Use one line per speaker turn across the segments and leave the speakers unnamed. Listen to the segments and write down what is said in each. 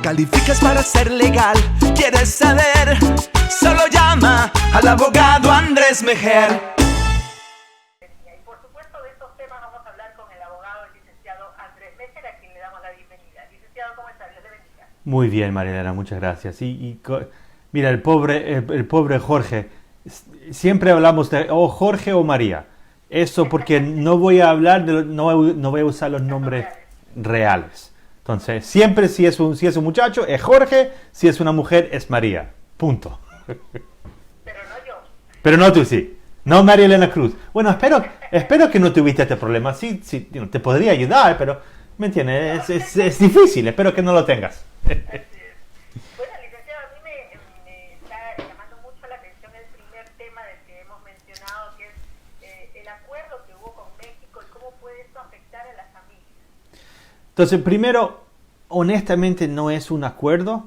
calificas para ser legal. ¿Quieres saber? Solo llama al abogado Andrés Mejer.
Y por supuesto de estos temas vamos a hablar con el abogado, el licenciado Andrés Mejer, a quien le damos la bienvenida. Licenciado, ¿cómo está? Dios le bendiga.
Muy bien, Marilena, muchas gracias. Mira, el pobre Jorge, siempre hablamos de Jorge o María. Eso porque no voy a hablar, no voy a usar los nombres reales. Entonces, siempre si es un muchacho es Jorge, si es una mujer es María. Punto.
Pero no yo.
Pero no tú sí. No María Elena Cruz. Bueno, espero que no tuviste este problema. Sí, te podría ayudar, pero, ¿me entiendes? Es difícil. Espero que no lo tengas.
Así es. Bueno, licenciado, a mí me está llamando mucho la atención el primer tema del que hemos mencionado, que es el acuerdo que hubo con México y cómo puede esto afectar a las familias.
Entonces, primero, honestamente no es un acuerdo,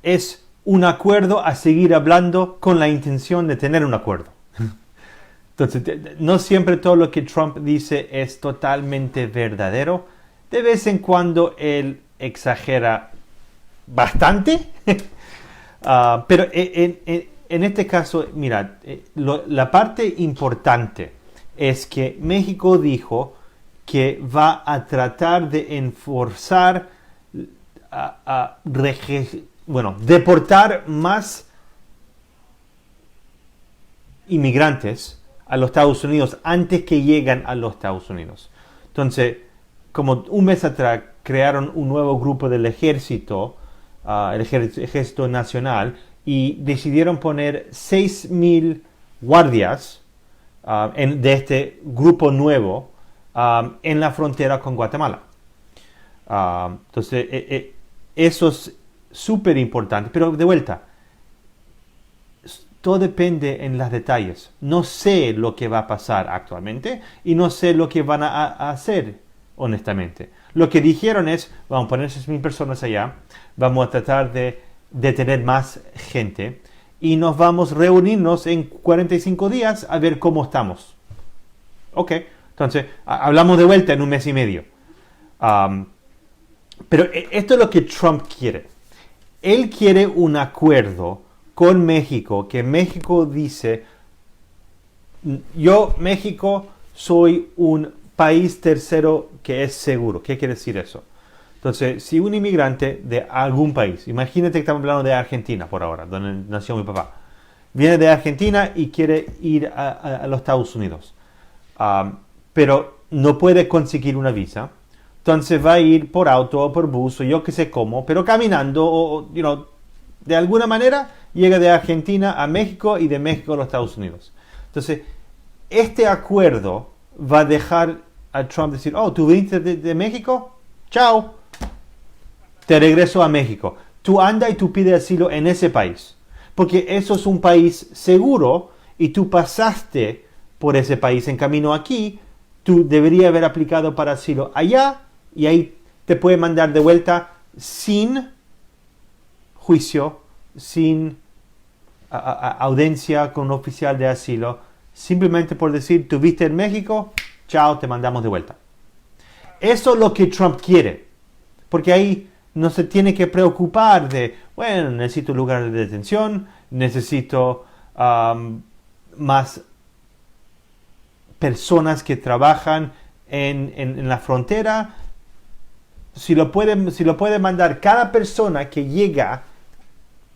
es un acuerdo a seguir hablando con la intención de tener un acuerdo. Entonces, no siempre todo lo que Trump dice es totalmente verdadero. De vez en cuando él exagera bastante. Pero en este caso, mira, la parte importante es que México dijo que va a tratar de enforzar, deportar más inmigrantes a los Estados Unidos antes que llegan a los Estados Unidos. Entonces, como un mes atrás crearon un nuevo grupo del ejército, el ejército nacional, y decidieron poner 6,000 guardias de este grupo nuevo en la frontera con Guatemala. Entonces, eso es súper importante, pero de vuelta, todo depende en los detalles. No sé lo que va a pasar actualmente y no sé lo que van a hacer, honestamente. Lo que dijeron es, vamos a poner 6,000 personas allá, vamos a tratar de tener más gente y nos vamos a reunirnos en 45 días a ver cómo estamos. Ok, entonces hablamos de vuelta en un mes y medio. Pero esto es lo que Trump quiere. Él quiere un acuerdo con México, que México dice, yo, México, soy un país tercero que es seguro. ¿Qué quiere decir eso? Entonces, si un inmigrante de algún país, imagínate que estamos hablando de Argentina por ahora, donde nació mi papá, viene de Argentina y quiere ir a los Estados Unidos, pero no puede conseguir una visa, entonces va a ir por auto o por bus o yo que sé cómo, pero caminando o, de alguna manera llega de Argentina a México y de México a los Estados Unidos. Entonces, este acuerdo va a dejar a Trump decir, tú viniste de México, chao, te regreso a México. Tú anda y tú pides asilo en ese país, porque eso es un país seguro y tú pasaste por ese país en camino aquí, tú deberías haber aplicado para asilo allá y ahí te puede mandar de vuelta sin juicio, sin audiencia con un oficial de asilo, simplemente por decir, tú viste en México, chao, te mandamos de vuelta. Eso es lo que Trump quiere, porque ahí no se tiene que preocupar de, bueno, necesito lugar de detención, necesito más personas que trabajan en la frontera. Si lo puede mandar cada persona que llega,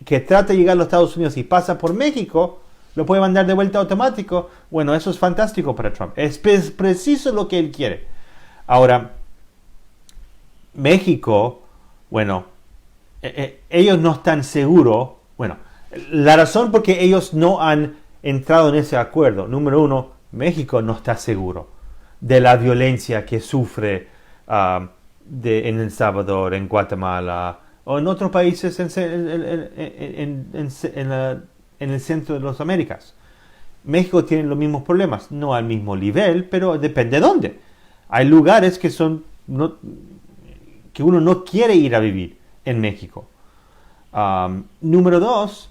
que trata de llegar a los Estados Unidos y pasa por México, lo puede mandar de vuelta automático. Bueno, eso es fantástico para Trump. Es preciso lo que él quiere. Ahora, México, bueno, ellos no están seguros. Bueno, la razón por qué ellos no han entrado en ese acuerdo, número uno, México no está seguro de la violencia que sufre en El Salvador, en Guatemala o en otros países en el centro de las Américas. México tiene los mismos problemas, no al mismo nivel, pero depende de dónde. Hay lugares que uno no quiere ir a vivir en México. Número dos,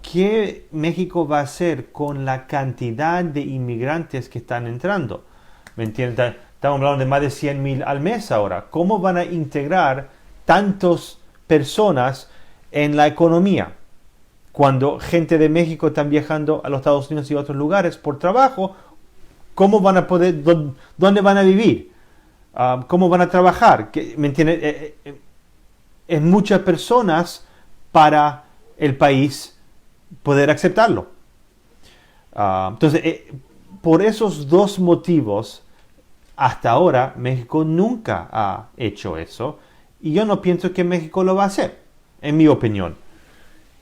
¿qué México va a hacer con la cantidad de inmigrantes que están entrando? ¿Me entiendes? Estamos hablando de más de 100,000 al mes ahora. ¿Cómo van a integrar tantos personas en la economía. Cuando gente de México están viajando a los Estados Unidos y otros lugares por trabajo, ¿cómo van a poder, dónde van a vivir? ¿Cómo van a trabajar? ¿Me entiendes? Es muchas personas para el país poder aceptarlo. Entonces, por esos dos motivos, hasta ahora México nunca ha hecho eso, y yo no pienso que México lo va a hacer, en mi opinión.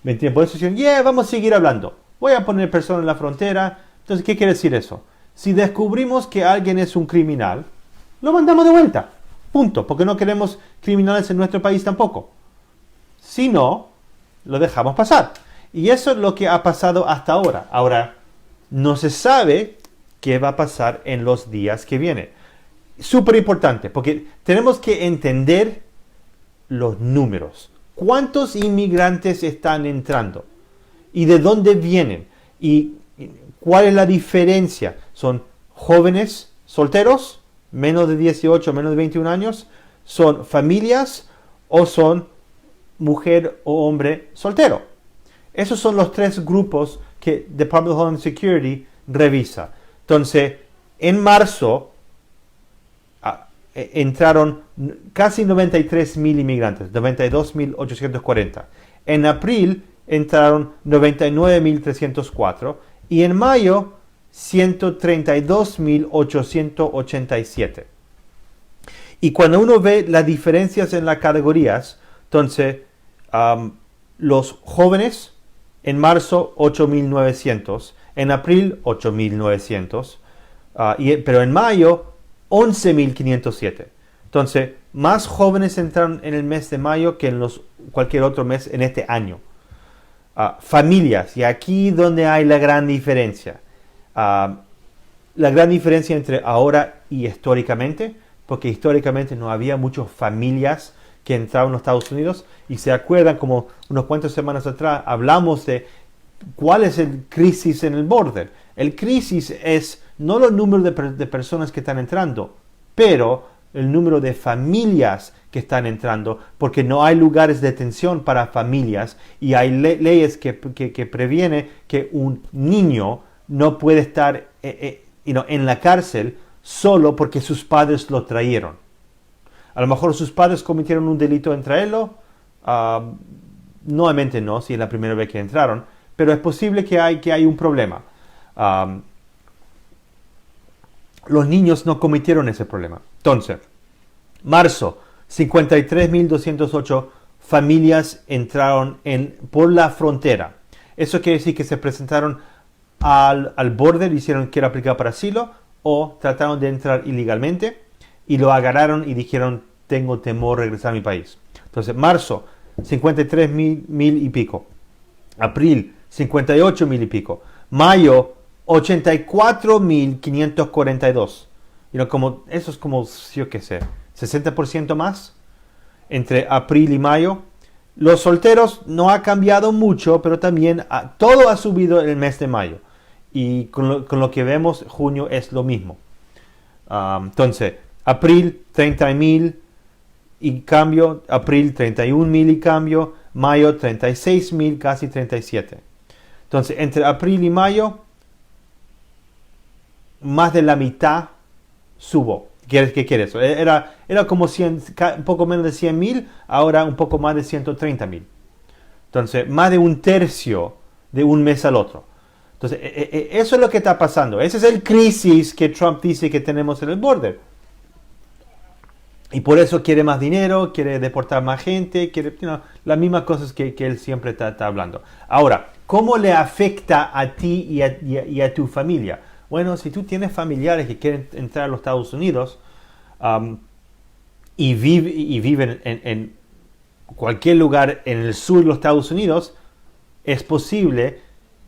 ¿Me entiendes? Por eso dicen, vamos a seguir hablando. Voy a poner personas en la frontera. Entonces, ¿qué quiere decir eso? Si descubrimos que alguien es un criminal, lo mandamos de vuelta. Punto. Porque no queremos criminales en nuestro país tampoco. Si no, lo dejamos pasar. Y eso es lo que ha pasado hasta ahora. Ahora, no se sabe qué va a pasar en los días que vienen. Súper importante, porque tenemos que entender los números. ¿Cuántos inmigrantes están entrando? ¿Y de dónde vienen? ¿Y cuál es la diferencia? ¿Son jóvenes solteros, menos de 18, menos de 21 años? ¿Son familias o son mujer o hombre soltero? Esos son los tres grupos que Department of Homeland Security revisa. Entonces, en marzo entraron casi 93,000 inmigrantes, 92,840. En abril entraron 99,304 y en mayo 132,887. Y cuando uno ve las diferencias en las categorías, entonces los jóvenes en marzo 8,900, en abril 8,900, pero en mayo 11,507. Entonces, más jóvenes entraron en el mes de mayo que en cualquier otro mes en este año. Familias, y aquí donde hay la gran diferencia. La gran diferencia entre ahora y históricamente, porque históricamente no había muchas familias que entraban a los Estados Unidos, y se acuerdan como unos cuantas semanas atrás hablamos de cuál es el crisis en el border. El crisis es no los números de personas que están entrando, pero el número de familias que están entrando, porque no hay lugares de detención para familias y hay leyes que previenen que un niño no puede estar en la cárcel solo porque sus padres lo trajeron. A lo mejor sus padres cometieron un delito en traerlo, nuevamente no, si es la primera vez que entraron, pero es posible que hay un problema. Los niños no cometieron ese problema. Entonces, marzo, 53,208 familias entraron por la frontera. Eso quiere decir que se presentaron al borde, hicieron que era aplicado para asilo, o trataron de entrar ilegalmente y lo agarraron y dijeron, tengo temor de regresar a mi país. Entonces, marzo, 53,000 y pico. Abril, 58,000 y pico. Mayo, 84,542. Eso es como, yo qué sé, 60% más entre abril y mayo. Los solteros no ha cambiado mucho, pero también todo ha subido en el mes de mayo. Y con lo que vemos, junio es lo mismo. Entonces, abril 30,000 y cambio, abril 31,000 y cambio, mayo 36,000, casi 37. Entonces, entre abril y mayo, más de la mitad subo. ¿Qué quieres? Era como un poco menos de 100,000, ahora un poco más de 130,000. Entonces, más de un tercio de un mes al otro. Entonces, eso es lo que está pasando. Ese es el crisis que Trump dice que tenemos en el border. Y por eso quiere más dinero, quiere deportar más gente, quiere las mismas cosas que él siempre está hablando. Ahora, ¿cómo le afecta a ti y a tu familia? Bueno, si tú tienes familiares que quieren entrar a los Estados Unidos y viven en cualquier lugar en el sur de los Estados Unidos, es posible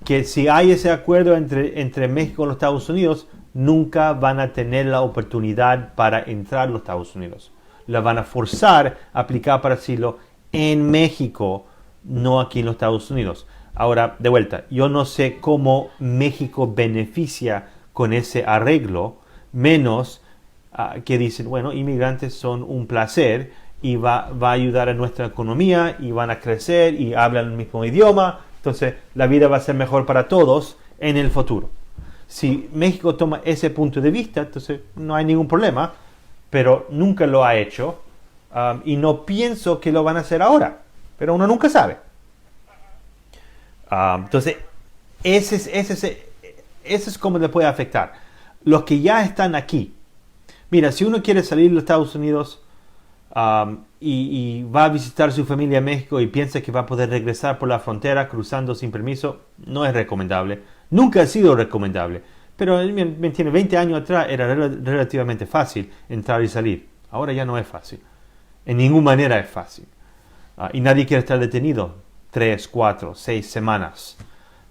que si hay ese acuerdo entre México y los Estados Unidos, nunca van a tener la oportunidad para entrar a los Estados Unidos. La van a forzar a aplicar para asilo en México, no aquí en los Estados Unidos. Ahora, de vuelta, yo no sé cómo México beneficia con ese arreglo, menos que dicen, bueno, inmigrantes son un placer y va a ayudar a nuestra economía y van a crecer y hablan el mismo idioma. Entonces la vida va a ser mejor para todos en el futuro. Si México toma ese punto de vista, entonces no hay ningún problema, pero nunca lo ha hecho y no pienso que lo van a hacer ahora, pero uno nunca sabe. Entonces, ese es como le puede afectar. Los que ya están aquí, mira, si uno quiere salir de los Estados Unidos y va a visitar su familia en México y piensa que va a poder regresar por la frontera cruzando sin permiso, no es recomendable. Nunca ha sido recomendable. Pero, me entiende, 20 años atrás era relativamente fácil entrar y salir. Ahora ya no es fácil. En ninguna manera es fácil. Y nadie quiere estar detenido 3, 4, 6 semanas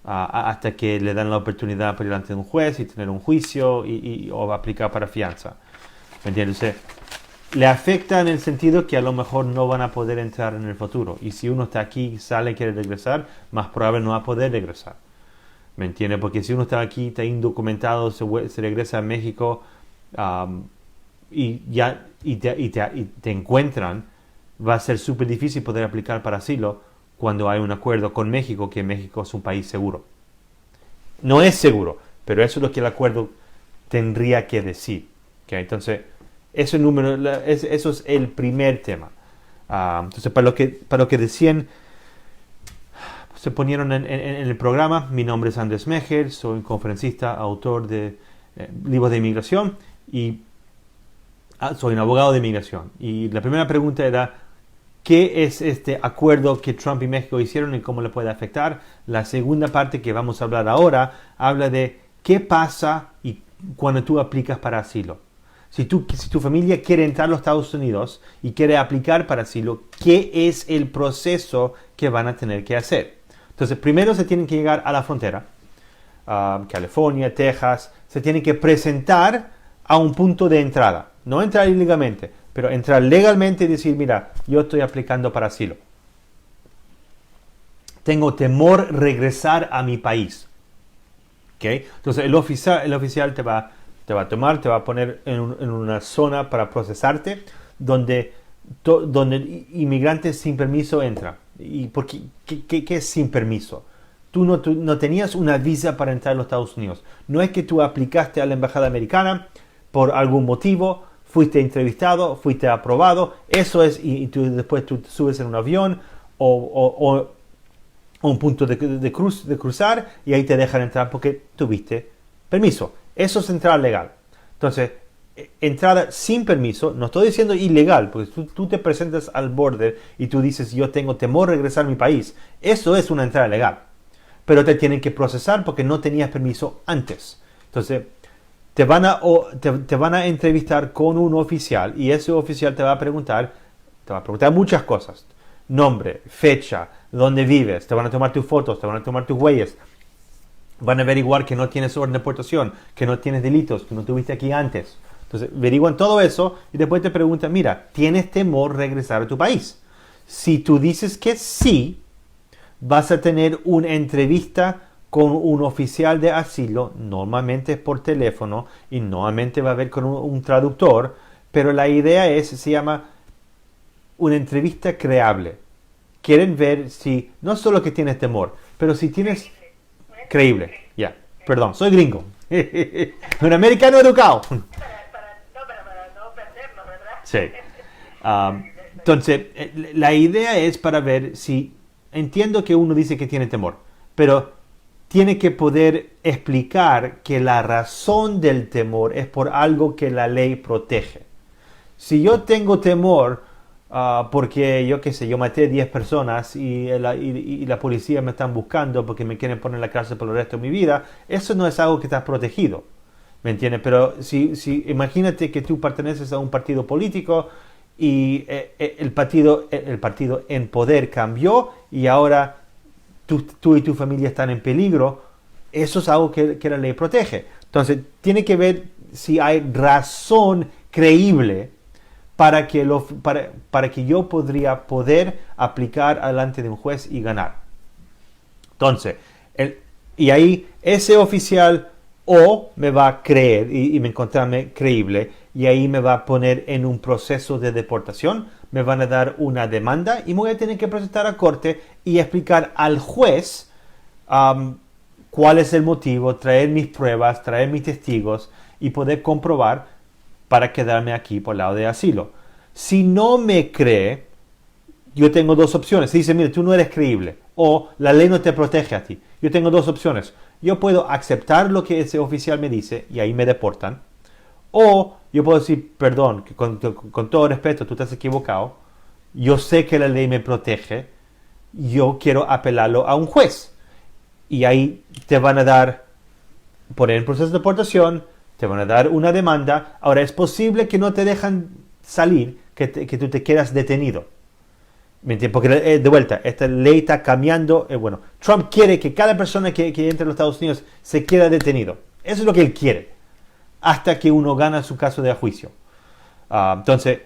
hasta que le dan la oportunidad para ir ante un juez y tener un juicio o aplicar para fianza. ¿Me entiendes? Le afecta en el sentido que a lo mejor no van a poder entrar en el futuro. Y si uno está aquí, sale y quiere regresar, más probable no va a poder regresar. ¿Me entiendes? Porque si uno está aquí, está indocumentado, se regresa a México y te encuentran, va a ser súper difícil poder aplicar para asilo cuando hay un acuerdo con México, que México es un país seguro. No es seguro, pero eso es lo que el acuerdo tendría que decir. ¿Okay? Entonces, eso es el primer tema. Entonces, para lo que decían, se ponieron en el programa, mi nombre es Andrés Mejer, soy conferencista, autor de libros de inmigración y soy un abogado de inmigración. Y la primera pregunta era, ¿qué es este acuerdo que Trump y México hicieron y cómo le puede afectar? La segunda parte que vamos a hablar ahora habla de qué pasa cuando tú aplicas para asilo. Si tu familia quiere entrar a los Estados Unidos y quiere aplicar para asilo, ¿qué es el proceso que van a tener que hacer? Entonces, primero se tienen que llegar a la frontera, California, Texas, se tienen que presentar a un punto de entrada. No entrar ilegalmente, pero entrar legalmente y decir, mira, yo estoy aplicando para asilo. Tengo temor regresar a mi país. ¿Okay? Entonces, el oficial te va a tomar, te va a poner en una zona para procesarte, donde inmigrantes sin permiso entran. ¿Y qué es sin permiso? Tú no tenías una visa para entrar a los Estados Unidos. No es que tú aplicaste a la embajada americana por algún motivo, fuiste entrevistado, fuiste aprobado, eso es, y después tú te subes en un avión o un punto de cruzar y ahí te dejan entrar porque tuviste permiso. Eso es entrada legal. Entonces, entrada sin permiso, no estoy diciendo ilegal, porque tú te presentas al border y tú dices, yo tengo temor de regresar a mi país. Eso es una entrada legal. Pero te tienen que procesar porque no tenías permiso antes. Entonces, te van a entrevistar con un oficial y ese oficial te va a preguntar muchas cosas. Nombre, fecha, dónde vives, te van a tomar tus fotos, te van a tomar tus huellas. Van a averiguar que no tienes orden de deportación, que no tienes delitos, que no estuviste aquí antes. Entonces, averiguan todo eso y después te preguntan, mira, ¿tienes temor de regresar a tu país? Si tú dices que sí, vas a tener una entrevista con un oficial de asilo, normalmente es por teléfono y normalmente va a haber con un traductor, pero la idea se llama una entrevista creíble. Quieren ver si, no solo que tienes temor, pero si tienes... Creíble, ya. Perdón, soy gringo. Un americano educado.
Para no perdernos, ¿verdad?
Sí. Entonces, la idea es para ver si... Entiendo que uno dice que tiene temor, pero tiene que poder explicar que la razón del temor es por algo que la ley protege. Si yo tengo temor porque yo maté 10 personas y la policía me están buscando porque me quieren poner en la cárcel por el resto de mi vida, eso no es algo que está protegido. ¿Me entiendes? Pero si imagínate que tú perteneces a un partido político y el partido en poder cambió y ahora tú y tu familia están en peligro, eso es algo que la ley protege. Entonces, tiene que ver si hay razón creíble para que yo podría poder aplicar delante de un juez y ganar. Entonces, y ahí ese oficial o me va a creer y me encontrarme creíble y ahí me va a poner en un proceso de deportación me van a dar una demanda y me voy a tener que presentar a corte y explicar al juez cuál es el motivo, traer mis pruebas, traer mis testigos y poder comprobar para quedarme aquí por el lado de asilo. Si no me cree, yo tengo dos opciones. Si dice, mire, tú no eres creíble o la ley no te protege a ti. Yo tengo dos opciones. Yo puedo aceptar lo que ese oficial me dice y ahí me deportan. O yo puedo decir, perdón, que con todo respeto, tú te has equivocado. Yo sé que la ley me protege. Yo quiero apelarlo a un juez. Y ahí te van a dar, poner en proceso de deportación, te van a dar una demanda. Ahora, es posible que no te dejan salir, que tú te quedas detenido. Porque de vuelta, esta ley está cambiando. Bueno, Trump quiere que cada persona que entre a los Estados Unidos se quede detenido. Eso es lo que él quiere. Hasta que uno gana su caso de juicio. Entonces,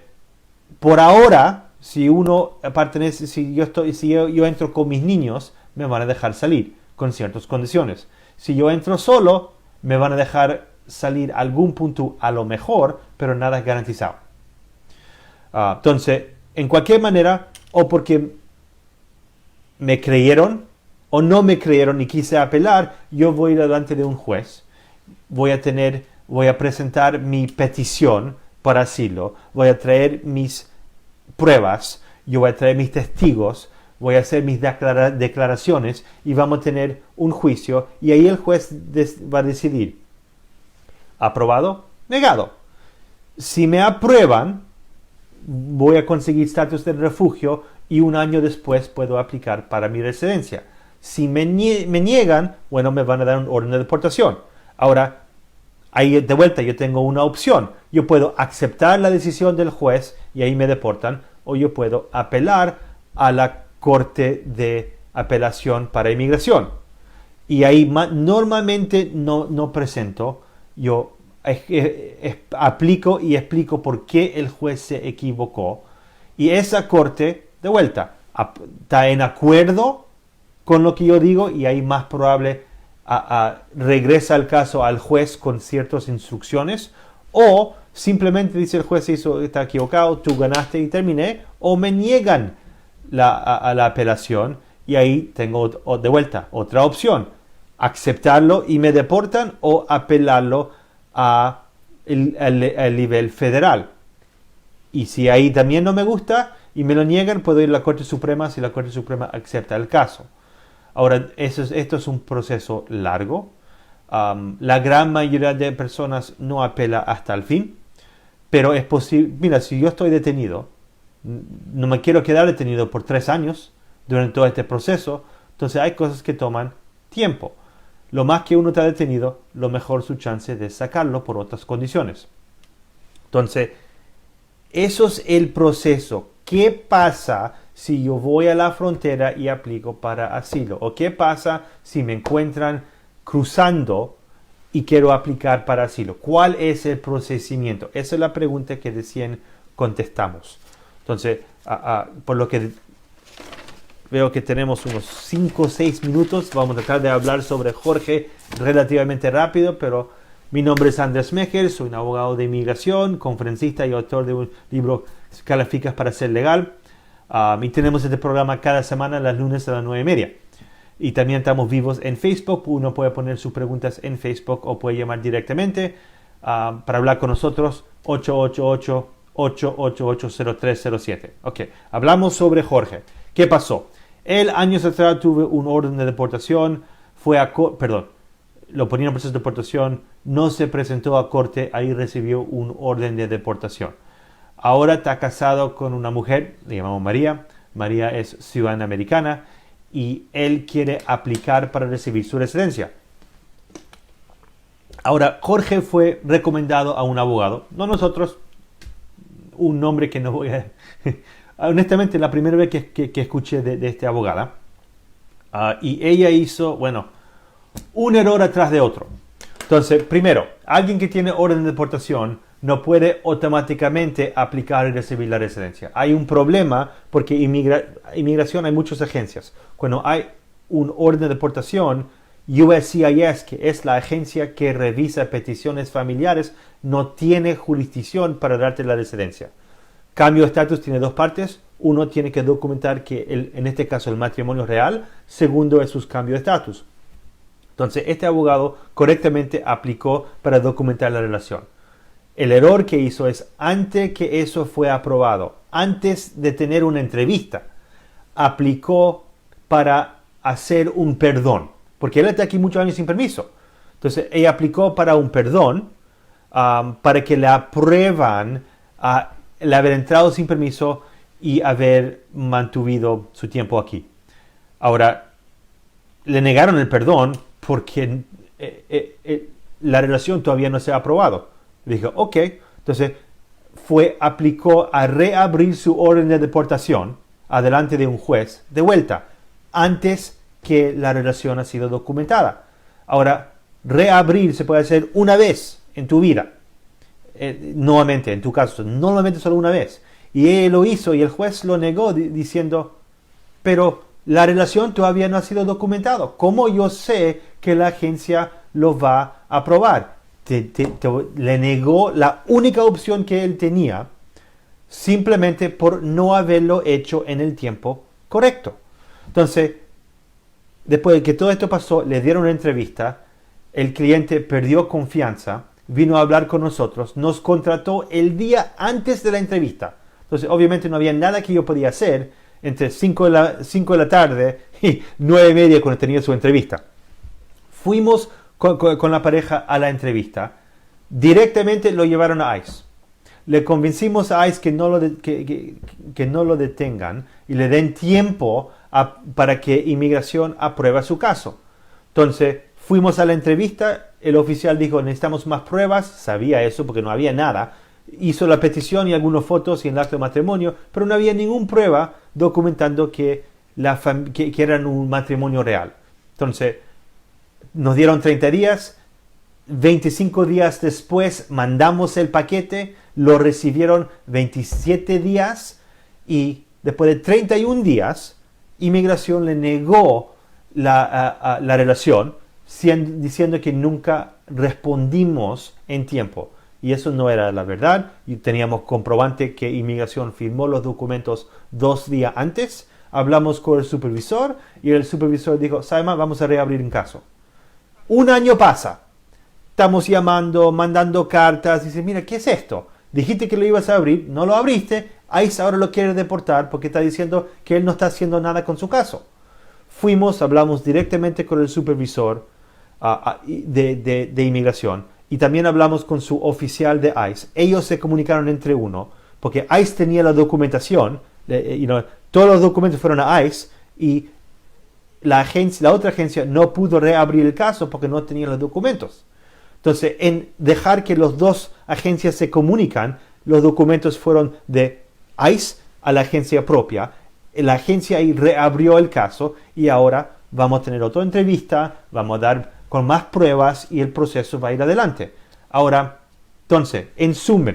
por ahora, si uno pertenece, si yo entro con mis niños, me van a dejar salir con ciertas condiciones. Si yo entro solo, me van a dejar salir a algún punto a lo mejor, pero nada es garantizado. Entonces, en cualquier manera, o porque me creyeron o no me creyeron y quise apelar, yo voy a ir delante de un juez, voy a presentar mi petición para asilo, voy a traer mis pruebas, yo voy a traer mis testigos, voy a hacer mis declaraciones y vamos a tener un juicio y ahí el juez va a decidir, aprobado, negado. Si me aprueban, voy a conseguir estatus de refugio y un año después puedo aplicar para mi residencia. Si me niegan, bueno, me van a dar un orden de deportación. Ahora, ahí de vuelta yo tengo una opción. Yo puedo aceptar la decisión del juez y ahí me deportan, o yo puedo apelar a la Corte de Apelación para Inmigración. Y ahí normalmente no presento, yo aplico y explico por qué el juez se equivocó. Y esa corte, de vuelta, está en acuerdo con lo que yo digo y ahí más probable regresa el caso al juez con ciertas instrucciones, o simplemente dice el juez está equivocado, tú ganaste y terminé, o me niegan a la apelación y ahí tengo de vuelta otra opción, aceptarlo y me deportan o apelarlo al nivel federal. Y si ahí también no me gusta y me lo niegan, puedo ir a la Corte Suprema si la Corte Suprema acepta el caso. Ahora, esto es un proceso largo. La gran mayoría de personas no apela hasta el fin, pero es posible. Mira, si yo estoy detenido, no me quiero quedar detenido por 3 años durante todo este proceso, entonces hay cosas que toman tiempo. Lo más que uno está detenido, lo mejor su chance de sacarlo por otras condiciones. Entonces, eso es el proceso. ¿Qué pasa si yo voy a la frontera y aplico para asilo? ¿O qué pasa si me encuentran cruzando y quiero aplicar para asilo? ¿Cuál es el procedimiento? Esa es la pregunta que recién contestamos. Entonces, por lo que veo que tenemos unos 5 o 6 minutos, vamos a tratar de hablar sobre Jorge relativamente rápido, pero mi nombre es Andrés Mejer, soy un abogado de inmigración, conferencista y autor de un libro Calificas para ser legal. Y tenemos este programa cada semana, los lunes a las 9:30. Y también estamos vivos en Facebook. Uno puede poner sus preguntas en Facebook o puede llamar directamente para hablar con nosotros, 888-888-0307. Ok, hablamos sobre Jorge. ¿Qué pasó? Él, años atrás, tuvo un orden de deportación, lo ponía en proceso de deportación, no se presentó a corte, ahí recibió un orden de deportación. Ahora está casado con una mujer, le llamamos María. María es ciudadana americana y él quiere aplicar para recibir su residencia. Ahora, Jorge fue recomendado a un abogado, no nosotros, un nombre que no voy a... Honestamente, la primera vez que escuché de esta abogada, y ella hizo, un error atrás de otro. Entonces, primero, alguien que tiene orden de deportación no puede automáticamente aplicar y recibir la residencia. Hay un problema porque inmigración hay muchas agencias. Cuando hay un orden de deportación, USCIS, que es la agencia que revisa peticiones familiares, no tiene jurisdicción para darte la residencia. Cambio de estatus tiene dos partes. Uno tiene que documentar que en este caso el matrimonio es real. Segundo es sus cambios de estatus. Entonces este abogado correctamente aplicó para documentar la relación. El error que hizo es antes que eso fue aprobado, antes de tener una entrevista, aplicó para hacer un perdón. Porque él está aquí muchos años sin permiso. Entonces ella aplicó para un perdón para que le aprueban el haber entrado sin permiso y haber mantenido su tiempo aquí. Ahora, le negaron el perdón porque la relación todavía no se ha aprobado. Le dijo, ok, entonces aplicó a reabrir su orden de deportación adelante de un juez de vuelta, antes que la relación ha sido documentada. Ahora, reabrir se puede hacer una vez en tu vida. Nuevamente, en tu caso, normalmente solo una vez. Y él lo hizo y el juez lo negó diciendo, pero la relación todavía no ha sido documentada. ¿Cómo yo sé que la agencia lo va a aprobar? Le negó la única opción que él tenía simplemente por no haberlo hecho en el tiempo correcto. Entonces, después de que todo esto pasó, le dieron una entrevista, el cliente perdió confianza, vino a hablar con nosotros, nos contrató el día antes de la entrevista. Entonces, obviamente no había nada que yo podía hacer entre 5 de la tarde y 9:30 cuando tenía su entrevista. Fuimos con la pareja a la entrevista. Directamente lo llevaron a ICE. Le convencimos a ICE que no lo detengan y le den tiempo para que inmigración apruebe su caso. Entonces, fuimos a la entrevista. El oficial dijo, necesitamos más pruebas. Sabía eso porque no había nada. Hizo la petición y algunas fotos y el acto de matrimonio, pero no había ninguna prueba documentando que eran un matrimonio real. Entonces, nos dieron 30 días. 25 días después mandamos el paquete, lo recibieron 27 días y después de 31 días, inmigración le negó la relación diciendo que nunca respondimos en tiempo. Y eso no era la verdad. Y teníamos comprobante que inmigración firmó los documentos 2 días antes. Hablamos con el supervisor y el supervisor dijo, Saima, vamos a reabrir un caso. Un año pasa. Estamos llamando, mandando cartas. Dice, mira, ¿qué es esto? Dijiste que lo ibas a abrir, no lo abriste. ICE ahora lo quiere deportar porque está diciendo que él no está haciendo nada con su caso. Fuimos, hablamos directamente con el supervisor de inmigración y también hablamos con su oficial de ICE. Ellos se comunicaron entre uno porque ICE tenía la documentación. Todos los documentos fueron a ICE y la otra agencia no pudo reabrir el caso porque no tenía los documentos. Entonces, en dejar que las dos agencias se comunican, los documentos fueron de ICE a la agencia propia. La agencia ahí reabrió el caso y ahora vamos a tener otra entrevista, vamos a dar con más pruebas y el proceso va a ir adelante. Ahora, entonces, en suma,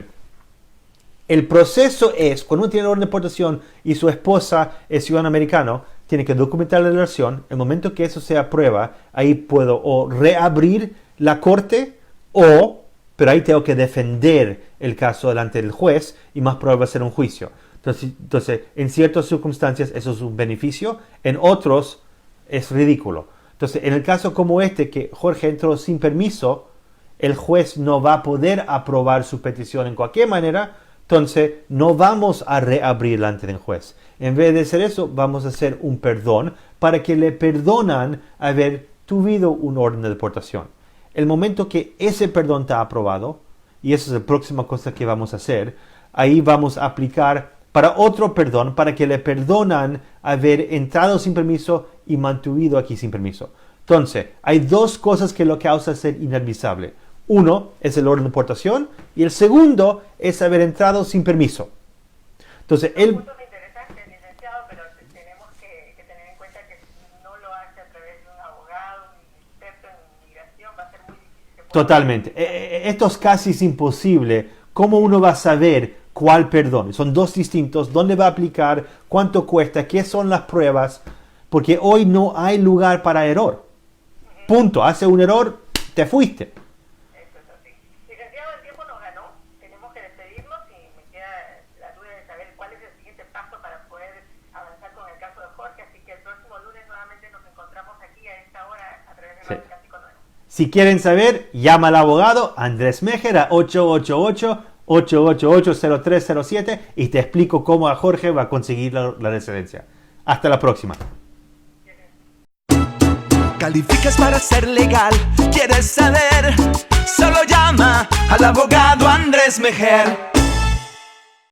el proceso es, cuando uno tiene orden de deportación y su esposa es ciudadano americano, tiene que documentar la relación. El momento que eso se aprueba, ahí puedo o reabrir la corte pero ahí tengo que defender el caso delante del juez y más probable va a ser un juicio. Entonces, en ciertas circunstancias eso es un beneficio, en otros es ridículo. Entonces, en el caso como este, que Jorge entró sin permiso, el juez no va a poder aprobar su petición en cualquier manera, entonces no vamos a reabrir delante del juez. En vez de hacer eso, vamos a hacer un perdón para que le perdonan haber tenido un orden de deportación. El momento que ese perdón está aprobado, y esa es la próxima cosa que vamos a hacer, ahí vamos a aplicar para otro perdón, para que le perdonan haber entrado sin permiso y mantenido aquí sin permiso. Entonces, hay dos cosas que lo causa ser inadmisible. Uno es el orden de deportación y el segundo es haber entrado sin permiso. Entonces, él...
Puntos interesantes, licenciado, pero tenemos que tener en cuenta que si no lo hace a través de un abogado, un experto en inmigración, va a ser muy difícil.
Totalmente. Esto es casi imposible. ¿Cómo uno va a saber cuál perdón? Son dos distintos. ¿Dónde va a aplicar? ¿Cuánto cuesta? ¿Qué son las pruebas? Porque hoy no hay lugar para error. Punto. Hace un error, te fuiste.
Eso es así. Licenciado, el tiempo nos ganó. Tenemos que despedirnos y me queda la duda de saber
Sí. Si quieren saber, llama al abogado Andrés Mejer a 888-888-0307 y te explico cómo a Jorge va a conseguir la residencia. Hasta la próxima.
Calificas para ser legal, ¿quieres saber? Solo llama al abogado Andrés Mejer.